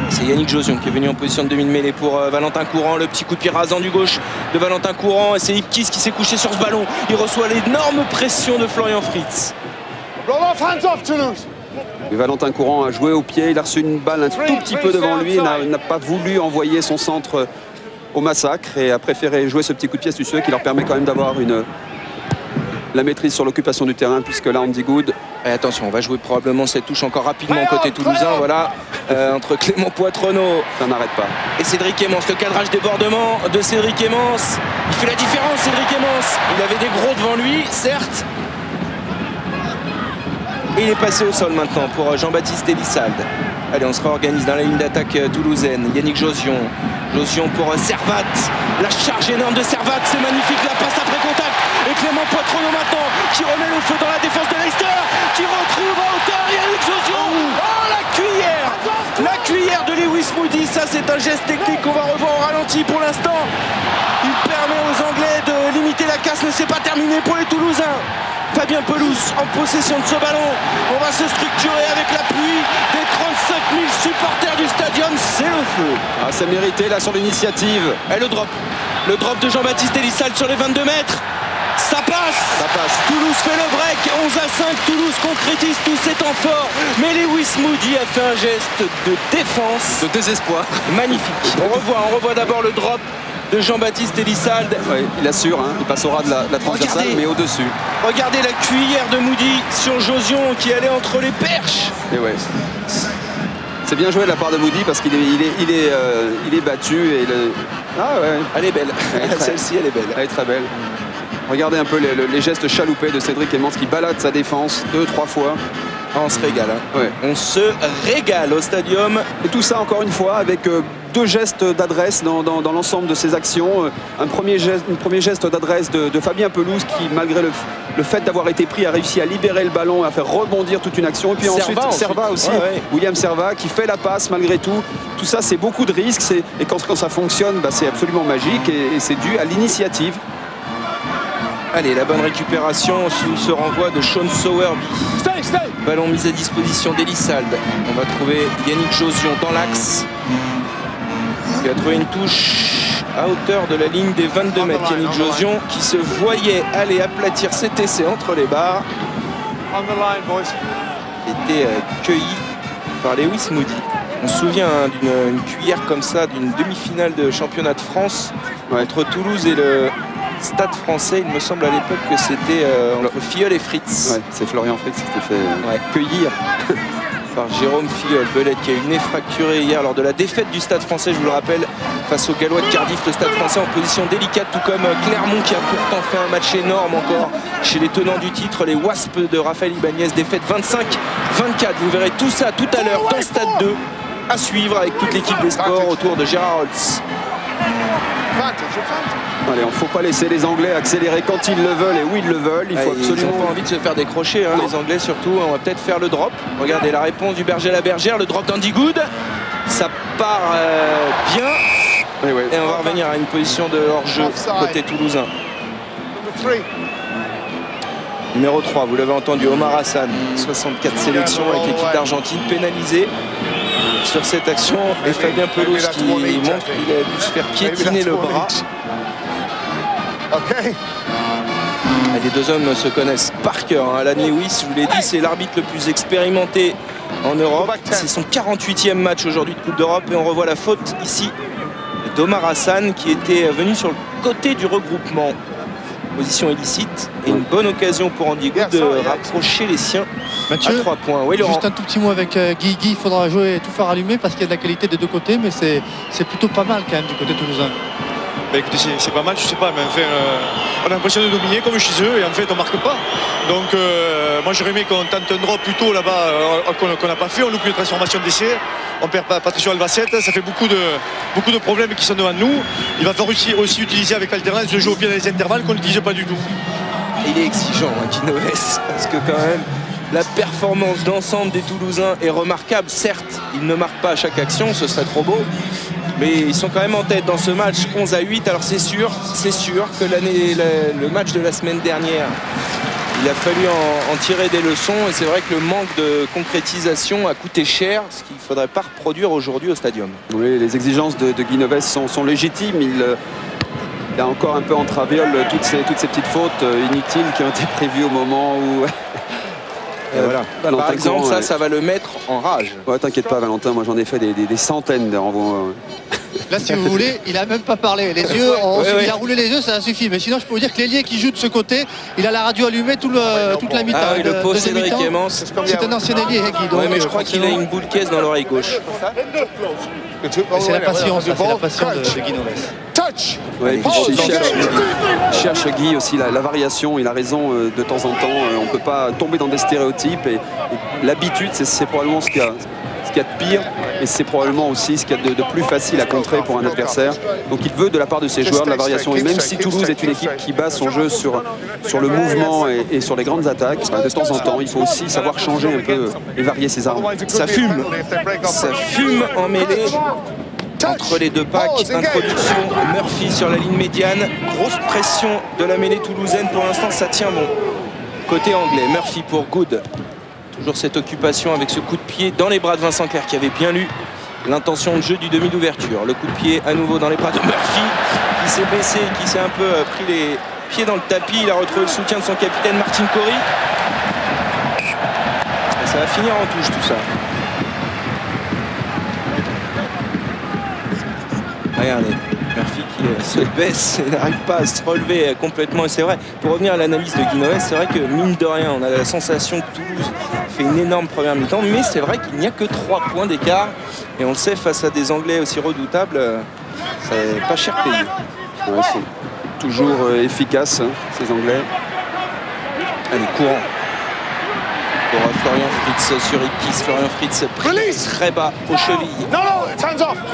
C'est Yannick Josion qui est venu en position de demi-mêlée pour Valentin Courant. Le petit coup de pied rasant du gauche de Valentin Courant. Et c'est Ipkiss qui s'est couché sur ce ballon. Il reçoit l'énorme pression de Florian Fritz. Et Valentin Courant a joué au pied, il a reçu une balle un tout petit peu devant lui, n'a pas voulu envoyer son centre au massacre et a préféré jouer ce petit coup de pied astucieux qui leur permet quand même d'avoir la maîtrise sur l'occupation du terrain, puisque là Andy Goode. Et attention, on va jouer probablement cette touche encore rapidement côté toulousain, voilà, entre Clément Poitrenaud, ça n'arrête pas, et Cédric Emmons. Le cadrage débordement de Cédric Emmons, il fait la différence. Cédric Emmons, il avait des gros devant lui, certes. Et il est passé au sol maintenant pour Jean-Baptiste Elissalde. Allez, on se réorganise dans la ligne d'attaque toulousaine. Yannick Josion. Josion pour Servat. La charge énorme de Servat, c'est magnifique. La passe après contact. Et Clément Poitrenaud maintenant qui remet le feu dans la défense de Leicester. Qui retrouve à hauteur Yannick Josion. Oh, la cuillère! La cuillère de Lewis Moody. Ça, c'est un geste technique qu'on va revoir au ralenti pour l'instant. Il permet aux Anglais de limiter la casse, mais c'est pas terminé pour les Toulousains. Fabien Pelouse en possession de ce ballon. On va se structurer avec l'appui des 35 000 supporters du stadium. C'est le feu. Ah, c'est mérité là sur l'initiative. Et le drop. Le drop de Jean-Baptiste Elissalde sur les 22 mètres. Ça passe. Ça passe. Toulouse fait le break. 11-5. Toulouse concrétise tous ses temps forts. Mais Lewis Moody a fait un geste de défense. De désespoir. Magnifique. On revoit d'abord le drop de Jean-Baptiste Elissalde. Oui, il assure, hein, il passe au ras de la transversale, mais au-dessus. Regardez la cuillère de Moody sur Josion qui allait entre les perches. Et ouais. C'est bien joué de la part de Moody parce qu'il est battu. Et ah ouais. Elle est belle. Celle-ci, elle est belle. Elle est très belle. Regardez un peu les gestes chaloupés de Cédric Emmons qui balade sa défense 2-3 fois. On se régale. Hein. Ouais. On se régale au stadium. Et tout ça, encore une fois, avec deux gestes d'adresse dans l'ensemble de ses actions. Un premier geste d'adresse de Fabien Pelouse qui, malgré le fait d'avoir été pris, a réussi à libérer le ballon, à faire rebondir toute une action. Et puis ensuite, Servat aussi. Ouais. William Servat qui fait la passe malgré tout. Tout ça, c'est beaucoup de risques. Et quand ça fonctionne, bah, c'est absolument magique. Et c'est dû à l'initiative. Allez, la bonne récupération sous ce renvoi de Sean Sowerby. Ballon mis à disposition d'Elissalde. On va trouver Yannick Josion dans l'axe. Il a trouvé une touche à hauteur de la ligne des 22 mètres. Yannick Josion qui se voyait aller aplatir cet essai entre les barres. Était cueilli par Lewis Moody. On se souvient hein, d'une cuillère comme ça, d'une demi-finale de championnat de France entre Toulouse et le Stade Français. Il me semble à l'époque que c'était entre Filleul et Fritz. Ouais, c'est Florian Fritz qui s'était fait cueillir. par Jérôme Filleul. Belette qui a eu le nez fracturé hier lors de la défaite du Stade Français, je vous le rappelle, face aux Gallois de Cardiff. Le Stade Français en position délicate, tout comme Clermont qui a pourtant fait un match énorme encore chez les tenants du titre, les Wasps de Raphaël Ibanez, défaite 25-24. Vous verrez tout ça tout à l'heure dans Stade 2, à suivre avec toute l'équipe des sports autour de Gérard Holtz. Allez, il ne faut pas laisser les Anglais accélérer quand ils le veulent et où ils le veulent. Il faut absolument. Ils n'ont pas envie de se faire décrocher, hein, les Anglais surtout. On va peut-être faire le drop. Regardez la réponse du Berger à la Bergère, le drop d'Andy Good. Ça part bien. Et on va revenir à une position de hors-jeu côté toulousain. Numéro 3, vous l'avez entendu, Omar Hassan, 64 sélections avec l'équipe d'Argentine, pénalisé sur cette action. Et Fabien Pelouse qui montre qu'il a dû se faire piétiner le bras. Les deux hommes se connaissent par cœur. Alan Lewis, je vous l'ai dit, c'est l'arbitre le plus expérimenté en Europe. C'est son 48e match aujourd'hui de Coupe d'Europe. Et on revoit la faute ici d'Omar Hassan qui était venu sur le côté du regroupement. Position illicite. Et une bonne occasion pour Andy Good de rapprocher les siens. Mathieu, à 3 points. Oui, Laurent. Juste un tout petit mot avec Guy. Guy, il faudra jouer et tout faire allumer parce qu'il y a de la qualité des deux côtés. Mais c'est plutôt pas mal quand même du côté toulousain. Bah écoutez, c'est pas mal, je sais pas, mais enfin, on a l'impression de dominer comme chez eux et en fait on marque pas. Donc moi j'aurais aimé qu'on tente un drop plus tôt là-bas qu'on n'a pas fait, on loupe une transformation d'essai, on perd pas Patricio Albacete, ça fait beaucoup de problèmes qui sont devant nous. Il va falloir aussi utiliser avec alternance le jeu au pied dans les intervalles qu'on n'utilise pas du tout. Il est exigeant, Guinoves, parce que quand même la performance d'ensemble des Toulousains est remarquable. Certes, ils ne marquent pas à chaque action, ce serait trop beau. Mais ils sont quand même en tête dans ce match 11-8. Alors c'est sûr que le match de la semaine dernière, il a fallu en tirer des leçons. Et c'est vrai que le manque de concrétisation a coûté cher, ce qu'il ne faudrait pas reproduire aujourd'hui au Stadium. Oui, les exigences de Guinoves sont légitimes. Il a encore un peu entravé toutes ces petites fautes inutiles qui ont été prévues au moment où... Voilà. Par exemple, Courant, ça va le mettre en rage. Ouais, t'inquiète pas, Valentin, moi j'en ai fait des centaines de renvois. Là, si vous voulez, il a même pas parlé. Les yeux, il a roulé les yeux, ça a suffi. Mais sinon, je peux vous dire que l'ailier qui joue de ce côté, il a la radio allumée toute la mi-temps. Ah oui, le pauvre Cédric Emmons. C'est un ancien ailier, Guy. Ouais, mais je crois qu'il a une boule caisse dans l'oreille gauche. C'est la patience, c'est la passion de Guinoves. Ouais, il cherche Guy aussi la variation, il a raison de temps en temps, on ne peut pas tomber dans des stéréotypes et l'habitude c'est probablement ce qu'il y a de pire et c'est probablement aussi ce qu'il y a de plus facile à contrer pour un adversaire. Donc il veut de la part de ses joueurs de la variation et même si Toulouse est une équipe qui base son jeu sur le mouvement et sur les grandes attaques, de temps en temps il faut aussi savoir changer un peu et varier ses armes. Ça fume en mêlée. Entre les deux packs, introduction Murphy sur la ligne médiane, grosse pression de la mêlée toulousaine, pour l'instant ça tient bon. Côté anglais, Murphy pour Good, toujours cette occupation avec ce coup de pied dans les bras de Vincent Clerc qui avait bien lu l'intention de jeu du demi d'ouverture. Le coup de pied à nouveau dans les bras de Murphy qui s'est baissé, qui s'est un peu pris les pieds dans le tapis, il a retrouvé le soutien de son capitaine Martin Corry. Et ça va finir en touche tout ça. Regardez, Murphy qui se baisse et n'arrive pas à se relever complètement. Et c'est vrai, pour revenir à l'analyse de Guinoves, c'est vrai que mine de rien, on a la sensation que Toulouse fait une énorme première mi-temps. Mais c'est vrai qu'il n'y a que 3 points d'écart. Et on le sait, face à des Anglais aussi redoutables, c'est pas cher payé. Ouais, ils sont toujours efficaces, hein, ces Anglais. Allez, courant. Pour Florian Fritz sur Ipis. Florian Fritz pris très bas aux chevilles.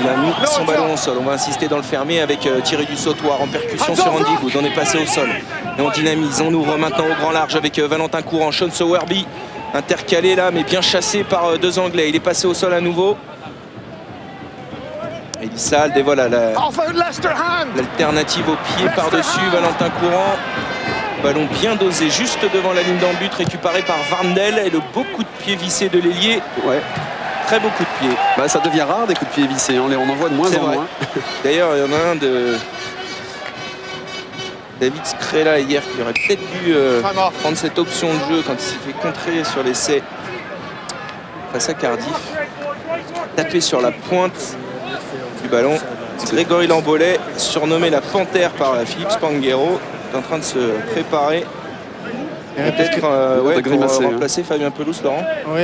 Il a mis son ballon au sol. On va insister dans le fermé avec Thierry Dussautoir en percussion sur Andy Good. On est passé au sol et on dynamise. On ouvre maintenant au grand large avec Valentin Courant. Sean Sowerby intercalé là mais bien chassé par 2 Anglais. Il est passé au sol à nouveau. Elissalde et voilà l'alternative au pied par-dessus. Valentin Courant. Ballon bien dosé juste devant la ligne d'en but, récupéré par Varndel et le beau coup de pied vissé de l'ailier. Ouais. Très beau coup de pied. Bah, ça devient rare des coups de pied vissés, hein. On en voit de moins en moins. D'ailleurs, il y en a un de David Scrella hier qui aurait peut-être dû prendre cette option de jeu quand il s'est fait contrer sur l'essai face à Cardiff. Taper sur la pointe du ballon. Grégory Lambolet, surnommé la Panthère par Philippe Spanghero, est en train de se préparer Peut-être de grimacer, pour remplacer Fabien Pelouse, Laurent. Oui,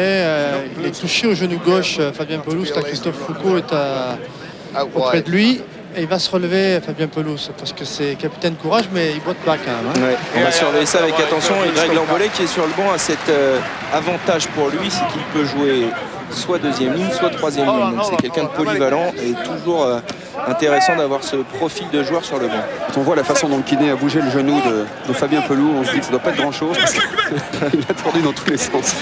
il est touché au genou gauche. Fabien Pelouse, là, Christophe Foucault est auprès de lui. Et il va se relever, Fabien Pelouse, parce que c'est capitaine courage, mais il boite pas quand même. Hein. Ouais, on va surveiller ça avec attention. Et Greg Lambolet qui est sur le banc a cet avantage pour lui, c'est qu'il peut jouer soit deuxième ligne, soit troisième ligne. Donc c'est quelqu'un de polyvalent et toujours intéressant d'avoir ce profil de joueur sur le banc. Quand on voit la façon dont le kiné a bougé le genou de Fabien Peloux, on se dit que ça ne doit pas être grand-chose parce qu'il a tourné dans tous les sens.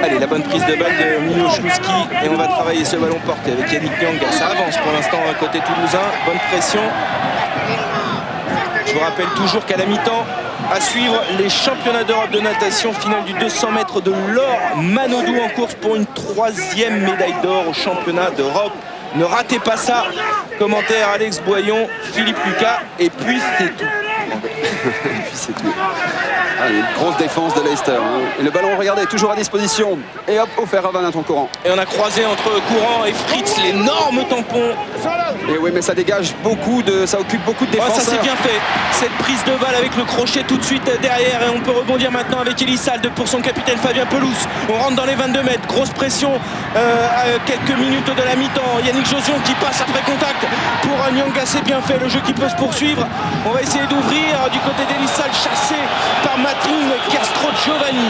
Allez, la bonne prise de balle de Milo Schluski et on va travailler ce ballon porté avec Yannick Nyanga. Ça avance pour l'instant côté toulousain. Bonne pression. Je vous rappelle toujours qu'à la mi-temps, à suivre les championnats d'Europe de natation, finale du 200 mètres de Laure Manodou en course pour une 3e médaille d'or au championnat d'Europe. Ne ratez pas ça. Commentaire Alex Boyon, Philippe Lucas et puis c'est tout. Et puis c'est tout. Allez, grosse défense de Leicester. Hein. Et le ballon, regardez, toujours à disposition. Et hop, offert à Valentin Courant. Et on a croisé entre Courant et Fritz l'énorme tampon. Et oui, mais ça dégage beaucoup ça occupe beaucoup de défenseurs. Ça c'est bien fait. Cette prise de balle avec le crochet tout de suite derrière. Et on peut rebondir maintenant avec Elissalde pour son capitaine Fabien Pelouse. On rentre dans les 22 mètres. Grosse pression à quelques minutes de la mi-temps. Yannick Josion qui passe après contact pour Nyanga. C'est bien fait. Le jeu qui peut se poursuivre. On va essayer d'ouvrir du côté d'Elissalde, chassé par Matrine Castro Giovanni.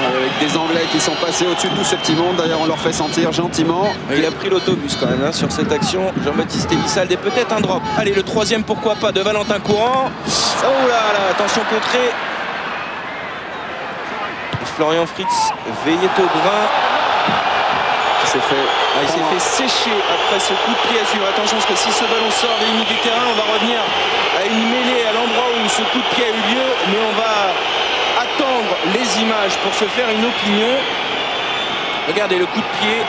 Avec des Anglais qui sont passés au-dessus de tout ce petit monde. D'ailleurs, on leur fait sentir gentiment. Il a pris l'autobus quand même sur cette action. Jean-Baptiste Elissalde et peut-être un drop. Allez, le troisième, pourquoi pas, de Valentin Courant. Oh là là, attention contrée. Florian Fritz, veillé au grain. Il s'est fait sécher après ce coup de pied à suivre. Attention, parce que si ce ballon sort des limites du terrain, on va revenir à une mêlée à l'endroit où ce coup de pied a eu lieu. Mais on va attendre les images pour se faire une opinion. Regardez le coup de pied.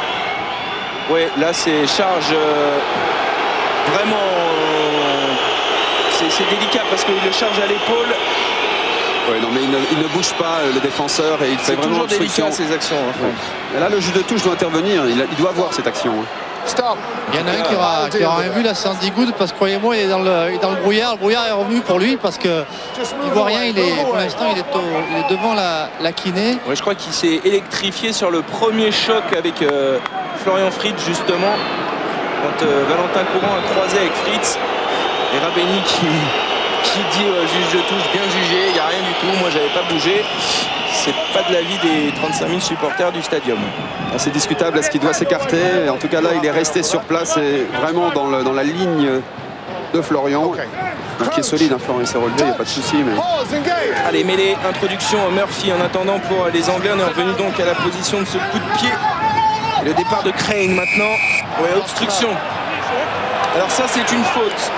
Ouais, là c'est charge vraiment. C'est délicat parce qu'il le charge à l'épaule. Ouais, non, mais il ne bouge pas le défenseur et il fait vraiment toujours délicat ces actions. Enfin. Ouais. Et là, le juge de touche doit intervenir. Il doit voir cette action. Hein. Il y en a un qui aura un vu là, c'est Andy Good, parce que croyez-moi, il est dans le brouillard. Le brouillard est revenu pour lui parce qu'il ne voit rien. Pour l'instant, il est devant la kiné. Ouais, je crois qu'il s'est électrifié sur le premier choc avec Florian Fritz, justement. Quand Valentin Courant a croisé avec Fritz. Et Rabeni qui dit au juge de touche, bien jugé, il n'y a rien du tout. Moi, j'avais pas bougé. C'est pas de l'avis des 35 000 supporters du stadium. C'est discutable, est-ce qu'il doit s'écarter? En tout cas là il est resté sur place et vraiment dans la ligne de Florian. Donc, qui est solide, hein, Florian s'est relevé, il n'y a pas de souci. Mais... Allez, mêlée, introduction Murphy en attendant pour les Anglais. On est revenu donc à la position de ce coup de pied. Et le départ de Crane maintenant. Ouais, obstruction. Alors ça c'est une faute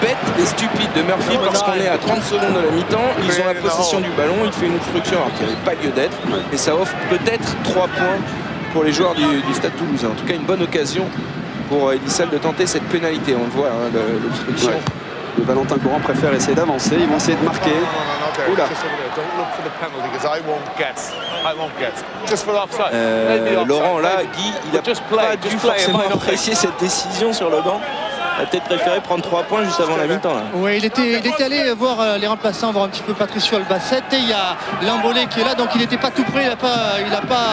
bête et stupide de Murphy parce qu'on est à 30 secondes de la mi-temps, ils ont la possession du ballon, il fait une obstruction alors qu'il n'y avait pas lieu d'être et ça offre peut-être 3 points pour les joueurs du Stade Toulousain. En tout cas une bonne occasion pour Elissalde de tenter cette pénalité, on le voit, hein, l'obstruction. Ouais. Le Valentin Courant préfère essayer d'avancer, ils vont essayer de marquer. Oula. Laurent là, Guy, il n'a pas dû forcément apprécier cette décision sur le banc. Il a peut-être préféré prendre 3 points juste avant la mi-temps. Oui, il était allé voir les remplaçants, voir un petit peu Patricio Albacete. Et il y a Lambolet qui est là, donc il n'était pas tout près, il n'a pas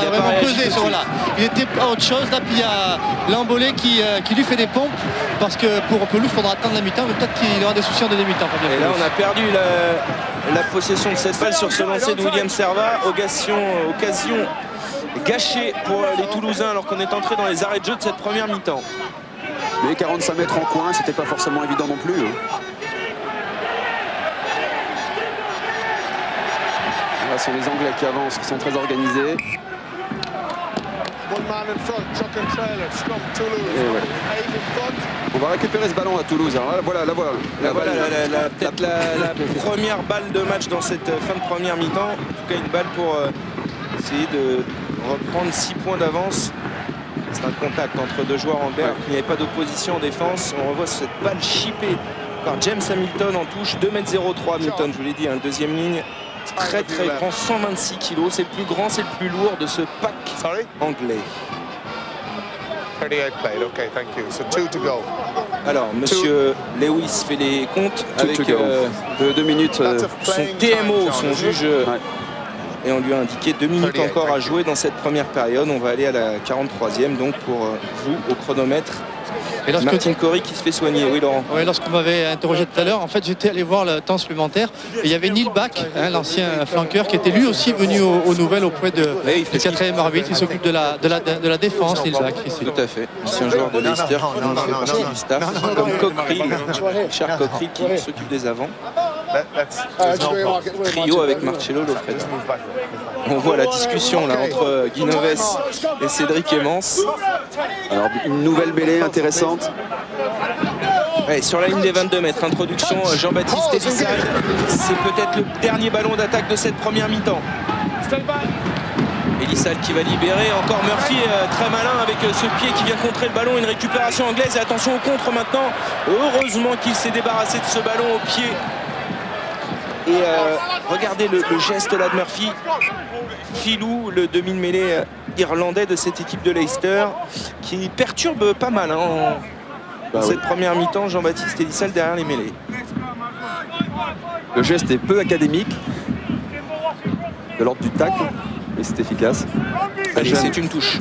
vraiment pesé. Là. Il était pas autre chose. Là, puis il y a Lambolet qui lui fait des pompes, parce que pour Pelouse, il faudra attendre la mi-temps, mais peut-être qu'il aura des soucis en deuxième mi-temps. Et là, on a perdu la possession de cette balle sur ce lancer de William Servat. Occasion gâchée pour les Toulousains alors qu'on est entré dans les arrêts de jeu de cette première mi-temps. Mais 45 mètres en coin, c'était pas forcément évident non plus. Là, ce sont les Anglais qui avancent, qui sont très organisés. Ouais. On va récupérer ce ballon à Toulouse. Alors là, voilà. Peut-être la première balle de match dans cette fin de première mi-temps. En tout cas, une balle pour essayer de reprendre 6 points d'avance. C'est un contact entre deux joueurs anglais. Il n'y avait pas d'opposition en défense. On revoit cette balle chippée par James Hamilton en touche. 2,03 m Hamilton, je vous l'ai dit, hein, deuxième ligne. Très grand, 126 kg. C'est le plus grand, c'est le plus lourd de ce pack anglais. 38 played, okay, thank you. So 2 to go. Alors, monsieur Lewis fait les comptes avec de 2 minutes. son TMO, son juge. Et on lui a indiqué 2 minutes encore à jouer dans cette première période. On va aller à la 43e, donc pour vous, au chronomètre. Et Martin Corry qui se fait soigner. Oui, Laurent. Oui, lorsque vous m'avez interrogé tout à l'heure, en fait, j'étais allé voir le temps supplémentaire. Et il y avait Neil Bach, l'ancien flanqueur, qui était lui aussi venu aux nouvelles auprès du 4e arbitre. Il s'occupe de la défense, Neil Bach. Ici. Tout à fait. Ancien joueur de Leicester qui fait partie du staff. Comme Cockerill, Richard Cockerill qui s'occupe des avants. Trio avec Marcello Lopez. On voit la discussion là entre Guinoves et Cédric Emmens. Alors une nouvelle mêlée intéressante. Ouais, sur la ligne des 22 mètres, introduction Jean-Baptiste Elissal. C'est peut-être le dernier ballon d'attaque de cette première mi-temps. Elissal qui va libérer, encore Murphy très malin avec ce pied qui vient contrer le ballon, une récupération anglaise et attention au contre maintenant. Heureusement qu'il s'est débarrassé de ce ballon au pied. Et regardez le geste là de Murphy. Filou, le demi-mêlée irlandais de cette équipe de Leicester, qui perturbe pas mal dans cette première mi-temps. Jean-Baptiste Elissal derrière les mêlées. Le geste est peu académique, de l'ordre du tacle, mais c'est efficace. Allez, c'est une touche.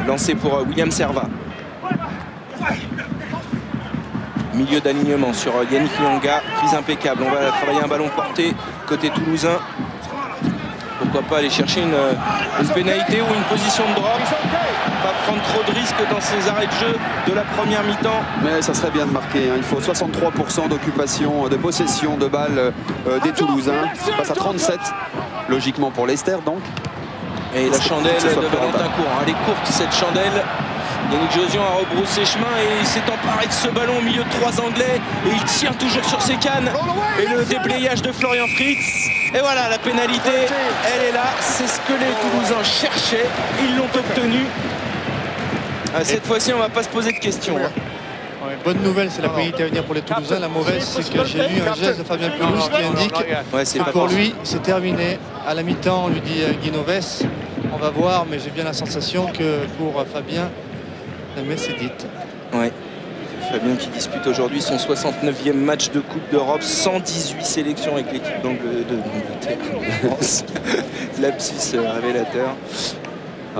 Lancé pour William Serva. Milieu d'alignement sur Yannick Nyanga, prise impeccable. On va travailler un ballon porté côté toulousain. Pourquoi pas aller chercher une pénalité ou une position de drop. Pas prendre trop de risques dans ces arrêts de jeu de la première mi-temps. Mais ça serait bien de marquer. Il faut 63% d'occupation, de possession de balles des Toulousains. Ça passe à 37, logiquement pour Leicester donc. Et la chandelle de Valentin Courant. Elle est courte cette chandelle. Yannick Josian a rebroussé chemin et il s'est emparé de ce ballon au milieu de 3 Anglais et il tient toujours sur ses cannes. Et le déblayage de Florian Fritz. Et voilà, la pénalité, elle est là. C'est ce que les Toulousains cherchaient. Ils l'ont obtenu. Cette fois-ci, on ne va pas se poser de questions. Ouais, bonne nouvelle, c'est la pénalité à venir pour les Toulousains. La mauvaise, c'est que j'ai vu un geste de Fabien Pelouse qui indique que pour lui, c'est terminé. À la mi-temps, on lui dit Guinoves. On va voir, mais j'ai bien la sensation que pour Fabien, mais c'est dit. Ouais. Fabien qui dispute aujourd'hui son 69e match de Coupe d'Europe, 118 sélections avec l'équipe d'Angleterre. Lapsus révélateur.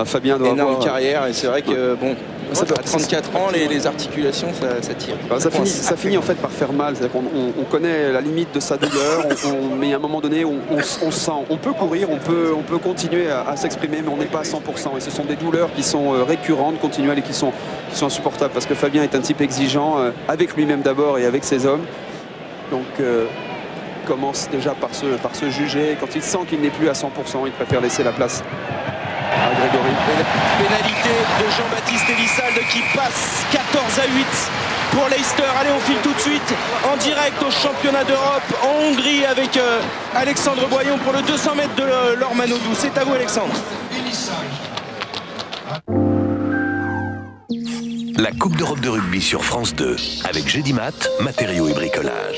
Fabien doit énorme avoir carrière et c'est vrai que bon, à 34 ans les articulations ça tire. Ça finit en fait par faire mal. On connaît la limite de sa douleur, mais à un moment donné on sent, on peut courir, on peut continuer à s'exprimer, mais on n'est pas à 100%. Et ce sont des douleurs qui sont récurrentes, continuelles et qui sont insupportables parce que Fabien est un type exigeant avec lui-même d'abord et avec ses hommes. Donc commence déjà par se juger. Quand il sent qu'il n'est plus à 100%, il préfère laisser la place à Grégory. Pénalité de Jean-Baptiste Elissal qui passe 14-8 pour Leicester. Allez, on file tout de suite en direct au championnat d'Europe en Hongrie avec Alexandre Boyon pour le 200 mètres de Laure Manodou. C'est à vous, Alexandre. La Coupe d'Europe de rugby sur France 2 avec Gédimat, matériaux et bricolage.